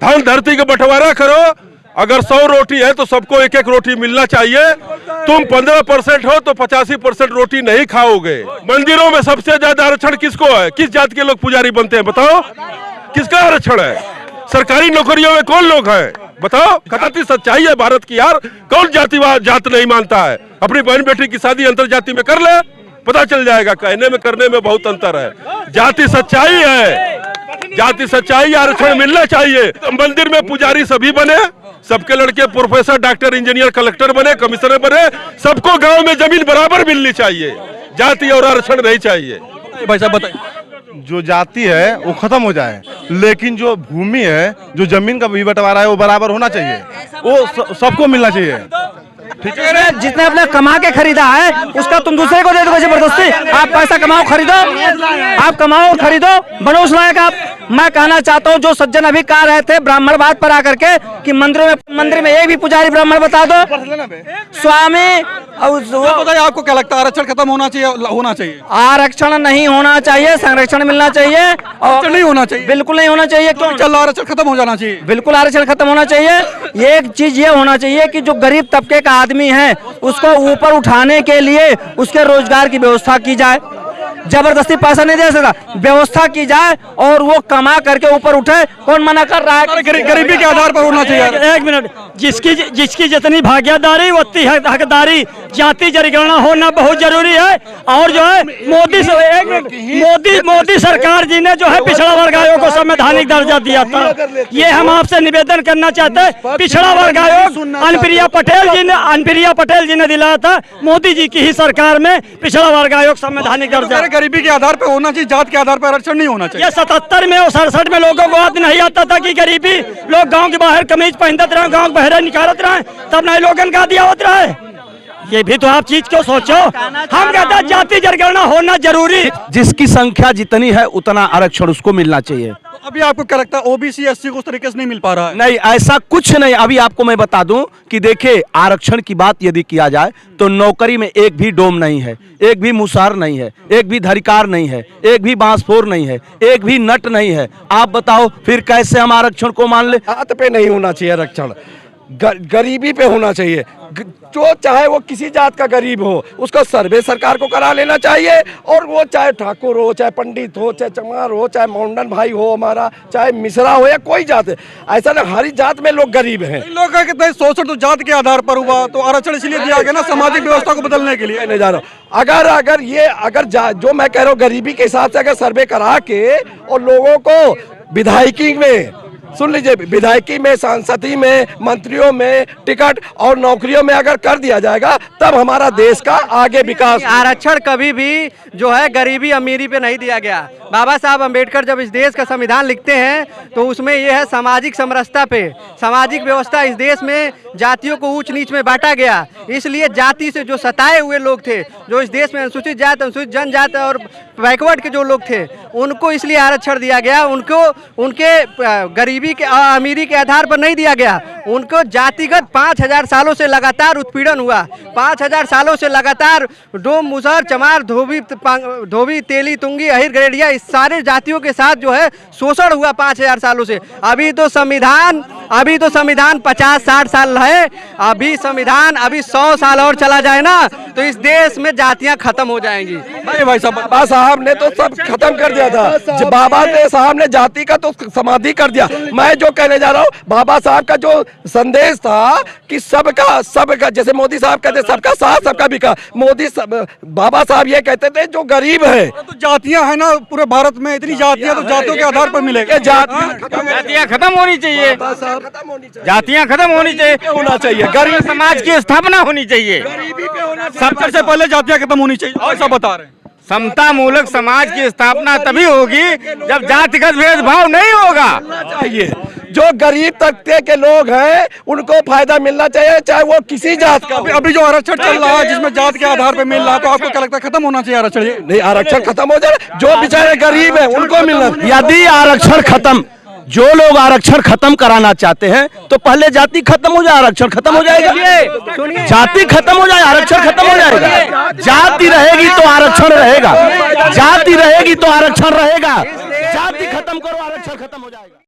धन धरती का बंटवारा करो। अगर 100 रोटी है तो सबको एक एक रोटी मिलना चाहिए। तुम 15% हो तो 85% रोटी नहीं खाओगे। मंदिरों में सबसे ज्यादा आरक्षण किसको है? किस जात के लोग पुजारी बनते हैं बताओ? किसका आरक्षण है? सरकारी नौकरियों में कौन लोग हैं बताओ? कतई सच्चाई है भारत की यार। कौन जातिवाद जात नहीं मानता है? अपनी बहन बेटी की शादी अंतर जाति में कर ले, पता चल जाएगा। कहने में करने में बहुत अंतर है। जाति सच्चाई है, जाति सच्चाई। आरक्षण मिलना चाहिए। मंदिर में पुजारी सभी बने, सबके लड़के प्रोफेसर, डॉक्टर, इंजीनियर, कलेक्टर बने, कमिश्नर बने। सबको गांव में जमीन बराबर मिलनी चाहिए। जाति और आरक्षण नहीं चाहिए। भाई साहब बताइए। जो जाति है वो खत्म हो जाए, लेकिन जो भूमि है, जो जमीन का भी बंटवारा है वो बराबर होना चाहिए। वो सबको मिलना चाहिए। ठीक है, जितने अपने कमा के खरीदा है उसका तुम दूसरे को दे दो जबरदस्ती। आप पैसा कमाओ, खरीदो, आप कमाओ और खरीदो, बनो उस लायक आप। मैं कहना चाहता हूँ जो सज्जन अभी कह रहे थे ब्राह्मणवाद पर आकर के कि मंदिर में एक भी पुजारी ब्राह्मण बता दो स्वामी। बताइए आपको क्या लगता है आरक्षण खत्म होना चाहिए? होना चाहिए। आरक्षण नहीं होना चाहिए, संरक्षण मिलना चाहिए। और नहीं होना चाहिए, बिल्कुल नहीं होना चाहिए। क्यों? चल आरक्षण खत्म हो जाना चाहिए। बिल्कुल आरक्षण खत्म होना चाहिए। एक चीज ये होना चाहिए कि जो गरीब तबके का आदमी है उसको ऊपर उठाने के लिए उसके रोजगार की व्यवस्था की जाए। जबरदस्ती पैसा नहीं दे सकता, व्यवस्था की जाए और वो कमा करके ऊपर उठे। कौन मना कर रहा है? गरीबी के आधार पर होना चाहिए। एक मिनट, जिसकी जितनी भागीदारी उतनी हकदारी। जाति जनगणना होना बहुत जरूरी है। और जो है मोदी सरकार जी ने जो है पिछड़ा वर्ग आयोग को संवैधानिक दर्जा दिया था। ये हम आपसे निवेदन करना चाहते हैं। पिछड़ा वर्ग आयोग अनुप्रिया पटेल जी ने दिलाया था। मोदी जी की ही सरकार में पिछड़ा वर्ग आयोग संवैधानिक दर्जा। गरीबी के आधार पर होना चाहिए, जात के आधार पर आरक्षण नहीं होना चाहिए। ये 77 में और 67 में लोगों को याद नहीं आता था कि गरीबी लोग गांव के बाहर कमीज पहनते रहे, गांव के बाहर निकालते रहे, तब नहीं लोगन का दिया होता है। ये भी तो आप चीज क्यों सोचो। हम कहते हैं जाति जनगणना होना जरूरी। जिसकी संख्या जितनी है उतना आरक्षण उसको मिलना चाहिए। अभी आपको क्या लगता है ओबीसी एससी को उस तरीके से नहीं मिल पा रहा है? नहीं, ऐसा कुछ नहीं। अभी आपको मैं बता दूं कि देखिए, आरक्षण की बात यदि किया जाए तो नौकरी में एक भी डोम नहीं है, एक भी मुसार नहीं है, एक भी धरिकार नहीं है, एक भी बांसफोर नहीं है, एक भी नट नहीं है। आप बताओ फिर कैसे हम आरक्षण को मान ले? जात पे नहीं होना चाहिए आरक्षण, गरीबी पे होना चाहिए। जो चाहे वो किसी जात का गरीब हो उसका सर्वे सरकार को करा लेना चाहिए। और वो चाहे ठाकुर हो, चाहे पंडित हो, चाहे चमार हो, चाहे मंडन भाई हो हमारा, चाहे मिश्रा हो या कोई जात है, ऐसा ना हर जात में लोग गरीब हैं। लोग का कितना शोषण तो जात के आधार पर हुआ, तो आरक्षण इसलिए दिया गया ना सामाजिक व्यवस्था को बदलने के लिए। नहीं जा रहा। अगर जो मैं कह रहा हूँ गरीबी के हिसाब से अगर सर्वे करा के और लोगों को विधायकी में, सुन लीजिए, विधायकी में, सांसदी में, मंत्रियों में टिकट और नौकरियों में अगर कर दिया जाएगा तब हमारा देश का आगे विकास। आरक्षण कभी भी जो है गरीबी अमीरी पे नहीं दिया गया। बाबा साहब अंबेडकर जब इस देश का संविधान लिखते हैं तो उसमें यह है सामाजिक समरसता पे, सामाजिक व्यवस्था। इस देश में जातियों को ऊंच नीच में बांटा गया, इसलिए जाति से जो सताए हुए लोग थे, जो इस देश में अनुसूचित जात, अनुसूचित जनजात और बैकवर्ड के जो लोग थे, उनको इसलिए आरक्षण दिया गया। उनको उनके गरीबी के अमीरी के आधार पर नहीं दिया गया, उनको जातिगत 5000 सालों से लगातार उत्पीड़न हुआ। 5000 सालों से लगातार डोम, मुसहर, चमार, धोबी, तेली, तुंगी, अहिर, गरेडिया, इस सारे जातियों के साथ जो है शोषण हुआ 5000 सालों से। अभी तो संविधान 50-60 साल है। अभी 100 साल और चला जाए ना तो इस देश में जातियां खत्म हो जाएंगी। भाई साहब, बाबा साहब ने तो सब खत्म कर दिया था। बाबा साहब ने जाति का तो समाधि कर दिया। मैं जो कहने जा रहा हूँ, बाबा साहब का जो संदेश था कि सबका, जैसे मोदी साहब कहते सबका साथ सबका विकास, बाबा साहब ये कहते थे जो गरीब है। तो जातियां है ना पूरे भारत में, इतनी जातियां तो जातियों के आधार पर मिलेगी। जातियां खत्म होनी चाहिए, जातियां खत्म होनी चाहिए, होना चाहिए। गरीब समाज की स्थापना होनी चाहिए। सबसे पहले जातियां खत्म होनी चाहिए, ऐसा बता रहे हैं। समता मूलक समाज की स्थापना तभी होगी जब जातिगत भेदभाव नहीं होगा। चाहिए जो गरीब तबके के लोग हैं उनको फायदा मिलना चाहिए, चाहे वो किसी जात का। अभी जो आरक्षण चल रहा है जिसमें जात के आधार पर मिल रहा है, तो आपको क्या लगता है खत्म होना चाहिए आरक्षण? नहीं, आरक्षण खत्म हो जाए, जो बेचारे गरीब हैं उनको मिलना। यदि आरक्षण खत्म, जो लोग आरक्षण खत्म कराना चाहते हैं तो पहले जाति खत्म हो जाए, आरक्षण खत्म हो जाएगा। जाति खत्म हो जाए, आरक्षण खत्म हो जाएगा। जाति रहेगी तो आरक्षण रहेगा, जाति रहेगी तो आरक्षण रहेगा। जाति खत्म करो, आरक्षण खत्म हो जाएगा।